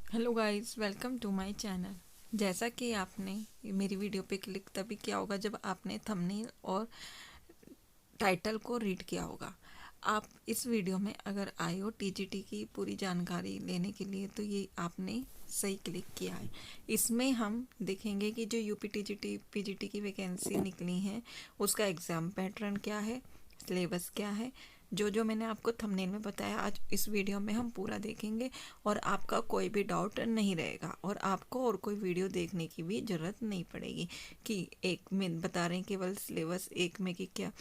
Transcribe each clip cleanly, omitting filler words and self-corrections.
Hello guys, welcome to my channel. जैसा कि आपने मेरी वीडियो पे क्लिक तभी किया होगा जब आपने थंबनेल और टाइटल को रीड किया होगा। आप इस वीडियो में अगर आए हो टीजीटी की पूरी जानकारी लेने के लिए तो ये आपने सही क्लिक किया है। इसमें हम देखेंगे कि जो यूपी टीजीटी पीजीटी की वैकेंसी निकली है उसका एग्ज़ाम पैटर्न क्या है, सिलेबस क्या है। जो जो मैंने आपको थंबनेल में बताया आज इस वीडियो में हम पूरा देखेंगे और आपका कोई भी डाउट नहीं रहेगा और आपको और कोई वीडियो देखने की भी ज़रूरत नहीं पड़ेगी कि एक में बता रहे हैं केवल सिलेबस एक में कि क्या।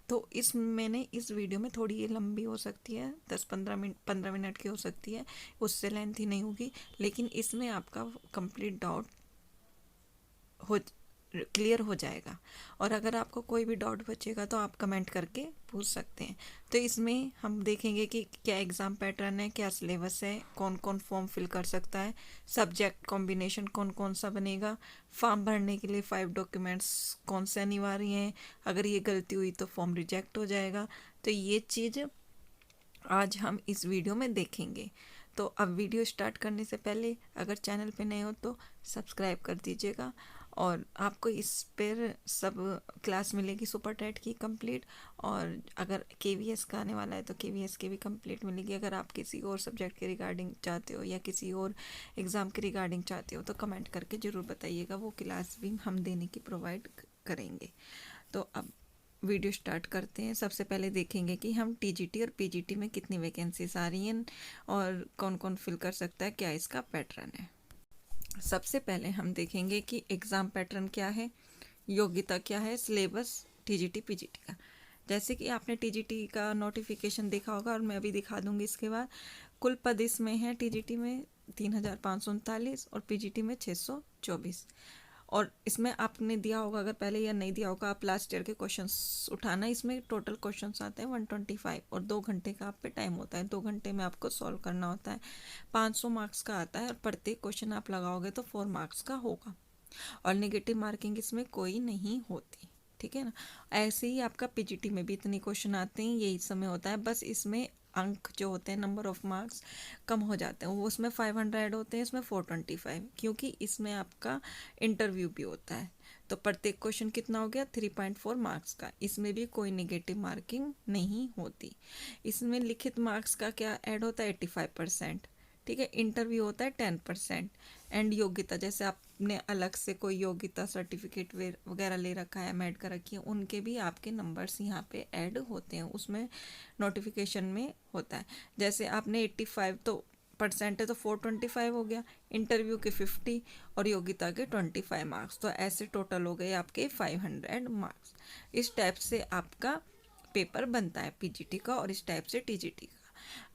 तो इस वीडियो में थोड़ी ये लंबी हो सकती है, 10-15 मिनट की हो सकती है, उससे लेंथी नहीं होगी, लेकिन इसमें आपका कंप्लीट डाउट हो क्लियर हो जाएगा। और अगर आपको कोई भी डाउट बचेगा तो आप कमेंट करके पूछ सकते हैं। तो इसमें हम देखेंगे कि क्या एग्ज़ाम पैटर्न है, क्या सिलेबस है, कौन कौन फॉर्म फिल कर सकता है, सब्जेक्ट कॉम्बिनेशन कौन कौन सा बनेगा, फॉर्म भरने के लिए 5 डॉक्यूमेंट्स कौन से अनिवार्य हैं, अगर ये गलती हुई तो फॉर्म रिजेक्ट हो जाएगा। तो ये चीज़ आज हम इस वीडियो में देखेंगे। तो अब वीडियो स्टार्ट करने से पहले अगर चैनल पे नए हो तो सब्सक्राइब कर दीजिएगा। और आपको इस पर सब क्लास मिलेगी सुपर टेट की कंप्लीट। और अगर केवीएस का आने वाला है तो केवीएस की भी कंप्लीट मिलेगी। अगर आप किसी और सब्जेक्ट के रिगार्डिंग चाहते हो या किसी और एग्ज़ाम के रिगार्डिंग चाहते हो तो कमेंट करके ज़रूर बताइएगा, वो क्लास भी हम देने की प्रोवाइड करेंगे। तो अब वीडियो स्टार्ट करते हैं। सबसे पहले देखेंगे कि हम टीजीटी और पीजीटी में कितनी वैकेंसीज आ रही हैं और कौन कौन फिल कर सकता है, क्या इसका पैटर्न है। सबसे पहले हम देखेंगे कि एग्ज़ाम पैटर्न क्या है, योग्यता क्या है, सिलेबस टीजीटी पीजीटी का। जैसे कि आपने टीजीटी का नोटिफिकेशन देखा होगा और मैं भी दिखा दूंगी इसके बाद। कुल पद इसमें है टीजीटी में 3539 और पीजीटी में 624। और इसमें आपने दिया होगा, अगर पहले या नहीं दिया होगा, आप लास्ट ईयर के क्वेश्चंस उठाना। इसमें टोटल क्वेश्चंस आते हैं 125 और 2 घंटे का आप पे टाइम होता है। 2 घंटे में आपको सॉल्व करना होता है। 500 मार्क्स का आता है और प्रत्येक क्वेश्चन आप लगाओगे तो 4 मार्क्स का होगा और नेगेटिव मार्किंग इसमें कोई नहीं होती। ठीक है ना। ऐसे ही आपका पीजीटी में भी इतने क्वेश्चन आते हैं, यही समय होता है। बस इसमें अंक जो होते हैं, नंबर ऑफ मार्क्स कम हो जाते हैं। वो उसमें 500 होते हैं, इसमें 425, क्योंकि इसमें आपका इंटरव्यू भी होता है। तो प्रत्येक क्वेश्चन कितना हो गया, 3.4 मार्क्स का। इसमें भी कोई नेगेटिव मार्किंग नहीं होती। इसमें लिखित मार्क्स का क्या ऐड होता है, 85%। ठीक है। इंटरव्यू होता है 10%। एंड योग्यता, जैसे आपने अलग से कोई योग्यता सर्टिफिकेट वगैरह ले रखा है, ऐड कर रखी है, उनके भी आपके नंबर्स यहाँ पे ऐड होते हैं, उसमें नोटिफिकेशन में होता है। जैसे आपने 85 तो परसेंट है तो 425 हो गया, इंटरव्यू के 50 और योग्यता के 25 मार्क्स, तो ऐसे टोटल हो गए आपके 500 मार्क्स। इस टाइप से आपका पेपर बनता है पीजीटी का और इस टाइप से टीजीटी का।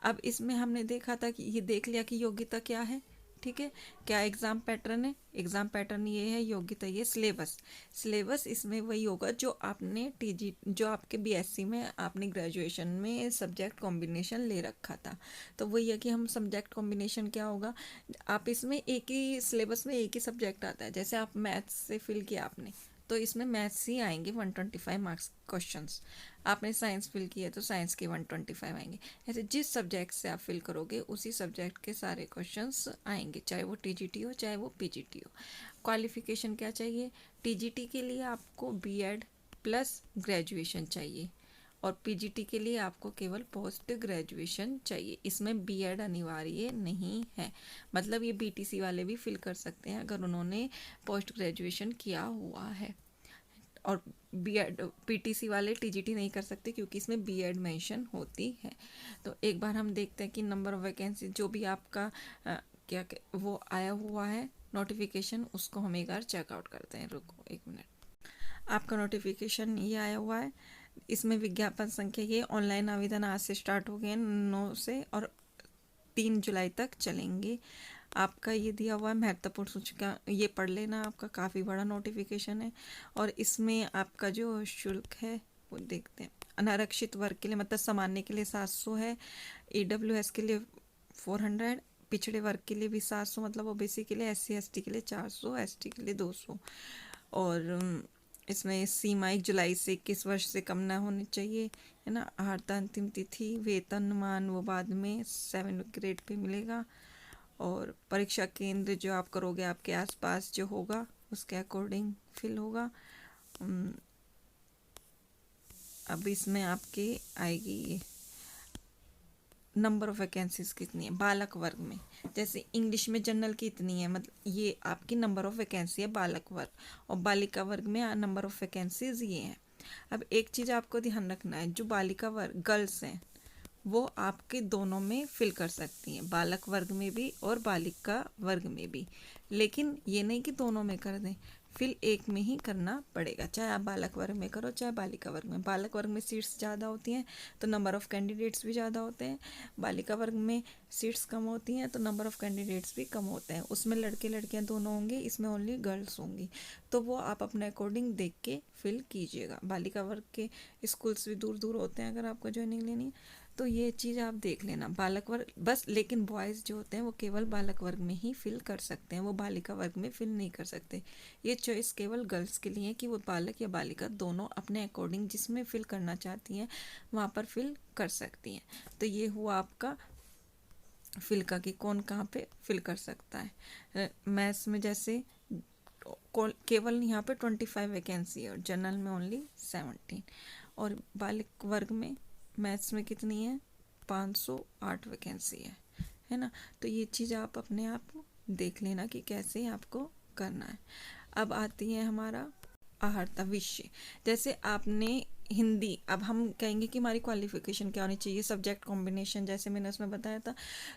अब इसमें हमने देखा था कि ये देख लिया कि योग्यता क्या है। ठीक है। क्या एग्ज़ाम पैटर्न है, एग्ज़ाम पैटर्न ये है, योग्यता ये, सिलेबस। सिलेबस इसमें वही होगा जो आपने टीजी जो आपके बीएससी में आपने ग्रेजुएशन में सब्जेक्ट कॉम्बिनेशन ले रखा था। तो वही है कि हम सब्जेक्ट कॉम्बिनेशन क्या होगा, आप इसमें एक ही सिलेबस में एक ही सब्जेक्ट आता है। जैसे आप मैथ्स से फिल किया आपने तो इसमें मैथ्स ही आएंगे 125 मार्क्स क्वेश्चंस। आपने साइंस फिल किया तो साइंस के 125 आएंगे। ऐसे जिस सब्जेक्ट से आप फिल करोगे उसी सब्जेक्ट के सारे क्वेश्चंस आएंगे, चाहे वो टीजीटी हो चाहे वो पीजीटी हो। क्वालिफिकेशन क्या चाहिए, टीजीटी के लिए आपको बीएड प्लस ग्रेजुएशन चाहिए और पीजीटी के लिए आपको केवल पोस्ट ग्रेजुएशन चाहिए। इसमें बीएड अनिवार्य नहीं है। मतलब ये बीटीसी वाले भी फिल कर सकते हैं अगर उन्होंने पोस्ट ग्रेजुएशन किया हुआ है। और बीएड पीटीसी वाले टीजीटी नहीं कर सकते क्योंकि इसमें बीएड मेंशन होती है। तो एक बार हम देखते हैं कि नंबर ऑफ वैकेंसी जो भी आपका क्या वो आया हुआ है नोटिफिकेशन, उसको हम एक बार चेकआउट करते हैं। रुको 1 मिनट। आपका नोटिफिकेशन ये आया हुआ है। इसमें विज्ञापन संख्या ये, ऑनलाइन आवेदन आज से स्टार्ट हो गए 9 से और 3 जुलाई तक चलेंगे। आपका ये दिया हुआ है महत्वपूर्ण सूचिका, ये पढ़ लेना, आपका काफ़ी बड़ा नोटिफिकेशन है। और इसमें आपका जो शुल्क है वो देखते हैं। अनारक्षित वर्ग के लिए मतलब सामान्य के लिए 700 है, ईडब्ल्यूएस के लिए 400, पिछड़े वर्ग के लिए भी 700, मतलब ओबीसी के लिए, एससी एसटी के लिए 400, एसटी के लिए 200। और इसमें सीमा 1 जुलाई से 21 वर्ष से कम ना होनी चाहिए, है ना। आहारता अंतिम तिथि, वेतनमान वो बाद में 7 ग्रेड पे मिलेगा। और परीक्षा केंद्र जो आप करोगे आपके आसपास जो होगा उसके अकॉर्डिंग फिल होगा। अब इसमें आपके आएगी ये नंबर ऑफ वैकेंसीज कितनी है बालक वर्ग में। जैसे इंग्लिश में जनरल की इतनी है, मतलब ये आपकी नंबर ऑफ वैकेंसी है बालक वर्ग, और बालिका वर्ग में नंबर ऑफ वैकेंसीज ये हैं। अब एक चीज़ आपको ध्यान रखना है, जो बालिका वर्ग गर्ल्स हैं वो आपके दोनों में फिल कर सकती हैं, बालक वर्ग में भी और बालिका वर्ग में भी, लेकिन ये नहीं कि दोनों में कर दें, फिल एक में ही करना पड़ेगा, चाहे आप बालक वर्ग में करो चाहे बालिका वर्ग में। बालक वर्ग में सीट्स ज़्यादा होती हैं तो नंबर ऑफ़ कैंडिडेट्स भी ज़्यादा होते हैं, बालिका वर्ग में सीट्स कम होती हैं तो नंबर ऑफ़ कैंडिडेट्स भी कम होते हैं। उसमें लड़के लड़कियां दोनों होंगे, इसमें ओनली गर्ल्स होंगी, तो वो आप अपने अकॉर्डिंग देख के फिल कीजिएगा। बालिका वर्ग के स्कूल्स भी दूर दूर होते हैं अगर आपको ज्वाइनिंग लेनी है तो ये चीज़ आप देख लेना। बालक वर्ग बस, लेकिन बॉयज़ जो होते हैं वो केवल बालक वर्ग में ही फिल कर सकते हैं, वो बालिका वर्ग में फिल नहीं कर सकते। ये चॉइस केवल गर्ल्स के लिए है कि वो बालक या बालिका दोनों अपने अकॉर्डिंग जिसमें फिल करना चाहती हैं वहाँ पर फिल कर सकती हैं। तो ये हुआ आपका फिल का कि कौन कहाँ पे फिल कर सकता है। मैथ्स में जैसे केवल यहाँ पे 25 वैकेंसी है और जनरल में ओनली 17, और बालिक वर्ग में मैथ्स में कितनी है 508 वैकेंसी है ना। तो ये चीज़ आप अपने आप देख लेना कि कैसे आपको करना है। अब आती है हमारा आहर्ता विषय। जैसे आपने हिंदी, अब हम कहेंगे कि हमारी क्वालिफिकेशन क्या होनी चाहिए, सब्जेक्ट कॉम्बिनेशन जैसे मैंने उसमें बताया था।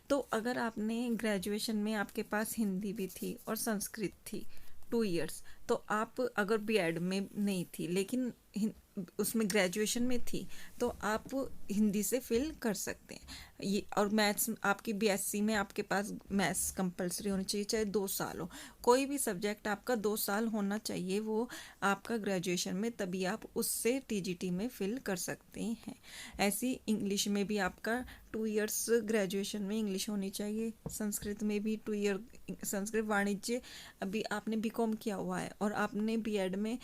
तो अगर आपने ग्रेजुएशन में आपके पास हिंदी भी थी और संस्कृत थी 2 इयर्स, तो आप अगर बीएड में नहीं थी लेकिन उसमें ग्रेजुएशन में थी तो आप हिंदी से फिल कर सकते हैं ये। और मैथ्स आपकी बीएससी में आपके पास मैथ्स कंपलसरी होनी चाहिए, चाहे 2 साल हो, कोई भी सब्जेक्ट आपका 2 साल होना चाहिए वो आपका ग्रेजुएशन में, तभी आप उससे टीजीटी में फिल कर सकते हैं। ऐसी इंग्लिश में भी आपका 2 इयर्स ग्रेजुएशन में इंग्लिश होनी चाहिए, संस्कृत में भी 2 ईयर संस्कृत वाणिज्य, अभी आपने बीकॉम किया हुआ है और आपने बीएड में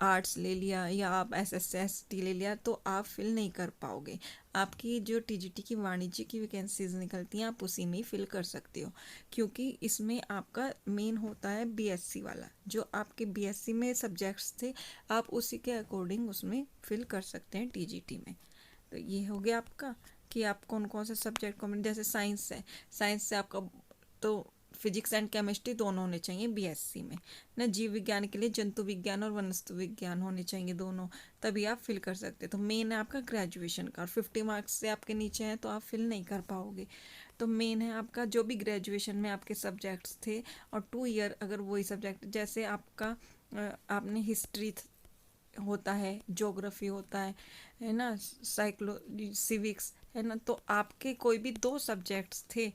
आर्ट्स ले लिया या आप एसएसटी ले लिया तो आप फिल नहीं कर पाओगे। आपकी जो टीजीटी की वाणिज्य की वैकेंसीज निकलती हैं आप उसी में ही फिल कर सकते हो, क्योंकि इसमें आपका मेन होता है बीएससी वाला, जो आपके बीएससी में सब्जेक्ट्स थे आप उसी के अकॉर्डिंग उसमें फिल कर सकते हैं टीजीटी में। तो ये हो गया आपका कि आप कौन कौन से सब्जेक्ट को, जैसे साइंस है, साइंस से आपका तो फिजिक्स एंड केमिस्ट्री दोनों होने चाहिए बीएससी में ना। जीव विज्ञान के लिए जंतु विज्ञान और वनस्तु विज्ञान होने चाहिए दोनों, तभी आप फिल कर सकते। तो मेन है आपका ग्रेजुएशन का, और 50 मार्क्स से आपके नीचे हैं तो आप फिल नहीं कर पाओगे। तो मेन है आपका जो भी ग्रेजुएशन में आपके सब्जेक्ट्स थे, और 2 ईयर अगर वही सब्जेक्ट, जैसे आपका आपने हिस्ट्री होता है, ज्योग्राफी होता है ना, सिविक्स है ना, तो आपके कोई भी 2 सब्जेक्ट्स थे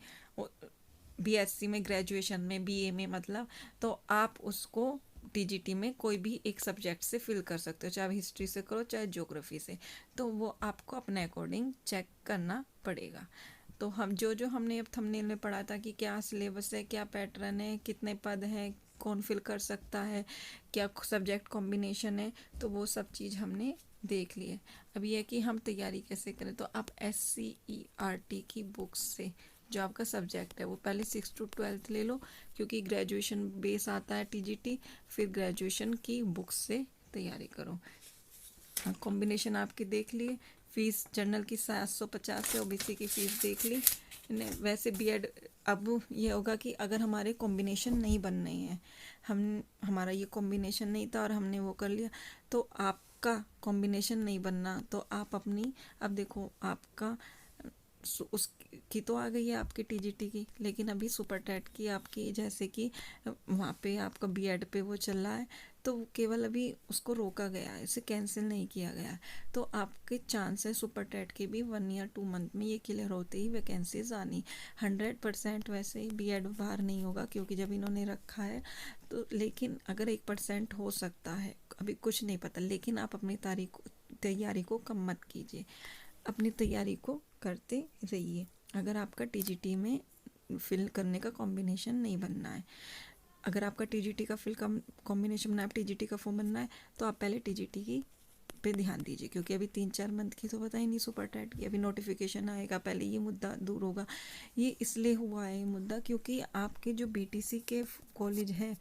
बीएससी में ग्रेजुएशन में बीए में मतलब, तो आप उसको टीजीटी में कोई भी एक सब्जेक्ट से फिल कर सकते हो, चाहे हिस्ट्री से करो चाहे ज्योग्राफी से, तो वो आपको अपने अकॉर्डिंग चेक करना पड़ेगा। तो हम जो हमने अब थंबनेल में पढ़ा था कि क्या सिलेबस है, क्या पैटर्न है, कितने पद हैं, कौन फिल कर सकता है, क्या सब्जेक्ट कॉम्बिनेशन है, तो वो सब चीज़ हमने देख ली है। अब ये है कि हम तैयारी कैसे करें, तो आप SCERT की बुक्स से जो आपका सब्जेक्ट है वो पहले 6 to 12 ले लो, क्योंकि ग्रेजुएशन बेस आता है टीजीटी, फिर ग्रेजुएशन की बुक्स से तैयारी करो। कॉम्बिनेशन आपकी देख लिए, फीस जनरल की 750 है, ओबीसी की फ़ीस देख ली। वैसे बीएड अब ये होगा कि अगर हमारे कॉम्बिनेशन नहीं बन रहे हैं, हमारा ये कॉम्बिनेशन नहीं था और हमने वो कर लिया, तो आपका कॉम्बिनेशन नहीं बनना तो आप अपनी, अब देखो आपका उसकी तो आ गई है आपकी टीजीटी की, लेकिन अभी सुपर टेट की आपकी, जैसे कि वहाँ पे आपका बीएड पे वो चल रहा है, तो केवल अभी उसको रोका गया है, इसे कैंसिल नहीं किया गया है। तो आपके चांस है सुपर टेट के भी 1 ईयर 2 मंथ में ये क्लियर होते ही वैकेंसीज आनी। 100% वैसे ही बीएड बाहर नहीं होगा क्योंकि जब इन्होंने रखा है तो, लेकिन अगर 1% हो सकता है, अभी कुछ नहीं पता, लेकिन आप अपनी तैयारी को कम मत कीजिए, अपनी तैयारी को करते रहिए। अगर आपका टीजीटी में फिल करने का कॉम्बिनेशन नहीं बनना है, अगर आपका टीजीटी का फिल कॉम्बिनेशन बनना है, टीजीटी का फॉर्म बनना है, तो आप पहले टीजीटी की पे ध्यान दीजिए, क्योंकि अभी 3-4 मंथ की तो पता ही नहीं सुपर टेट की, अभी नोटिफिकेशन आएगा, पहले ये मुद्दा दूर होगा। ये इसलिए हुआ है ये मुद्दा क्योंकि आपके जो बीटीसी के कॉलेज हैं,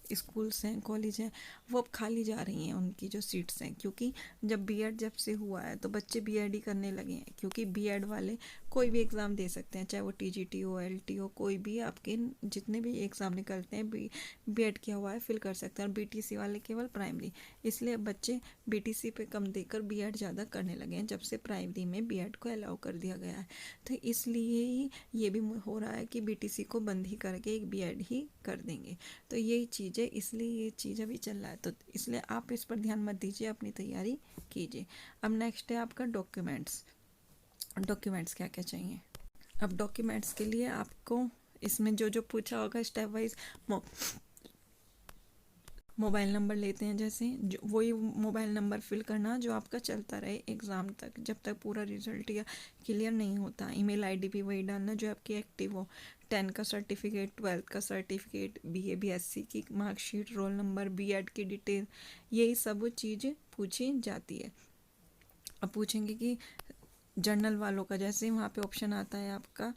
स्कूल्स हैं, कॉलेज हैं, वो अब खाली जा रही हैं उनकी जो सीट्स हैं, क्योंकि जब बीएड जब से हुआ है तो बच्चे बीएड ही करने लगे हैं, क्योंकि बीएड वाले कोई भी एग्ज़ाम दे सकते हैं, चाहे वो टीजीटी हो, एलटी हो, कोई भी आपके जितने भी एग्ज़ाम निकलते हैं बीएड किया हुआ है फिल कर सकते हैं, और बीटीसी वाले केवल प्राइमरी। इसलिए बच्चे बीटीसी पे कम देकर बीएड ज़्यादा करने लगे हैं जब से प्राइमरी में बीएड को अलाउ कर दिया गया है। तो इसलिए ही ये भी हो रहा है कि बीटीसी को बंद ही करके एक बीएड ही कर देंगे। तो यही चीज़ है, इसलिए ये चीज़ अभी चल रहा है, तो इसलिए आप इस पर ध्यान मत दीजिए, अपनी तैयारी कीजिए। अब नेक्स्ट है आपका डॉक्यूमेंट्स। डॉक्यूमेंट्स क्या क्या चाहिए। अब डॉक्यूमेंट्स के लिए आपको इसमें जो जो पूछा होगा स्टेप वाइज, मोबाइल नंबर लेते हैं जैसे, जो वही मोबाइल नंबर फिल करना जो आपका चलता रहे एग्ज़ाम तक, जब तक पूरा रिजल्ट या क्लियर नहीं होता। ईमेल आईडी भी वही डालना जो आपकी एक्टिव हो। 10 का सर्टिफिकेट, 12 का सर्टिफिकेट, बीए बीएससी की मार्कशीट, रोल नंबर, बीएड की डिटेल, यही सब चीज़ पूछी जाती है। अब पूछेंगे कि जर्नल वालों का, जैसे वहाँ पे ऑप्शन आता है आपका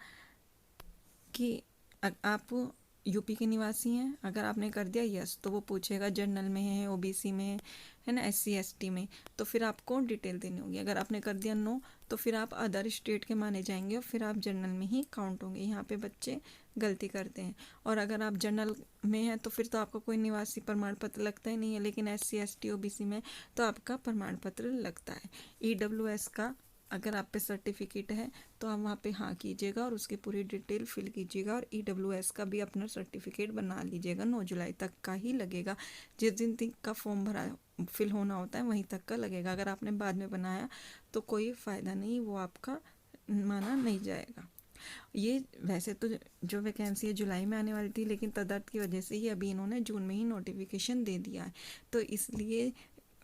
कि आप यूपी के निवासी हैं, अगर आपने कर दिया यस तो वो पूछेगा जनरल में है, ओबीसी में है ना, एससी एसटी में, तो फिर आपको डिटेल देनी होगी। अगर आपने कर दिया नो तो फिर आप अदर स्टेट के माने जाएंगे और फिर आप जनरल में ही काउंट होंगे। यहाँ पे बच्चे गलती करते हैं। और अगर आप जनरल में हैं तो फिर तो आपका कोई निवासी प्रमाण पत्र लगता ही नहीं है, लेकिन एससी एसटी ओबीसी में तो आपका प्रमाण पत्र लगता है। ईडब्ल्यूएस का अगर आप पे सर्टिफिकेट है तो आप वहाँ पे हाँ कीजिएगा और उसकी पूरी डिटेल फिल कीजिएगा, और ईडब्ल्यूएस का भी अपना सर्टिफिकेट बना लीजिएगा। 9 जुलाई तक का ही लगेगा, जिस दिन तक का फॉर्म भरा फिल होना होता है वहीं तक का लगेगा। अगर आपने बाद में बनाया तो कोई फ़ायदा नहीं, वो आपका माना नहीं जाएगा। ये वैसे तो जो वैकेंसी है जुलाई में आने वाली थी, लेकिन तदर्थ की वजह से ही अभी इन्होंने जून में ही नोटिफिकेशन दे दिया है, तो इसलिए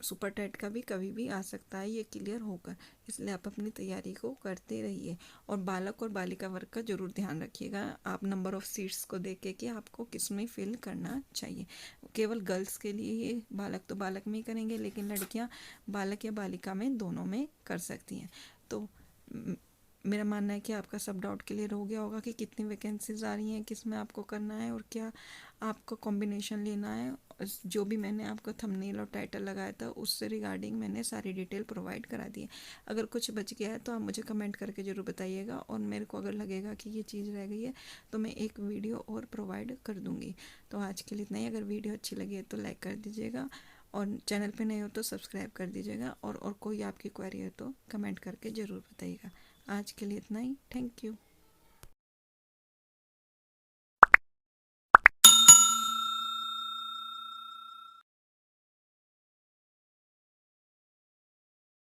सुपर टेट का भी कभी भी आ सकता है ये क्लियर होकर। इसलिए आप अपनी तैयारी को करते रहिए, और बालक और बालिका वर्ग का जरूर ध्यान रखिएगा। आप नंबर ऑफ़ सीट्स को देख के कि आपको किस में फिल करना चाहिए। केवल गर्ल्स के लिए ये, बालक तो बालक में ही करेंगे, लेकिन लड़कियां बालक या बालिका में दोनों में कर सकती हैं। तो मेरा मानना है कि आपका सब डाउट क्लियर हो गया होगा कि कितनी वैकेंसीज आ रही हैं, किस में आपको करना है और क्या आपको कॉम्बिनेशन लेना है। जो भी मैंने आपको थंबनेल और टाइटल लगाया था उससे रिगार्डिंग मैंने सारी डिटेल प्रोवाइड करा दी है। अगर कुछ बच गया है तो आप मुझे कमेंट करके ज़रूर बताइएगा, और मेरे को अगर लगेगा कि ये चीज़ रह गई है तो मैं एक वीडियो और प्रोवाइड कर दूँगी। तो आज के लिए इतना ही। अगर वीडियो अच्छी लगी है तो लाइक कर दीजिएगा, और चैनल पे नए हो तो सब्सक्राइब कर दीजिएगा, और कोई आपकी क्वेरी है तो कमेंट करके ज़रूर बताइएगा। आज के लिए इतना ही। Thank you.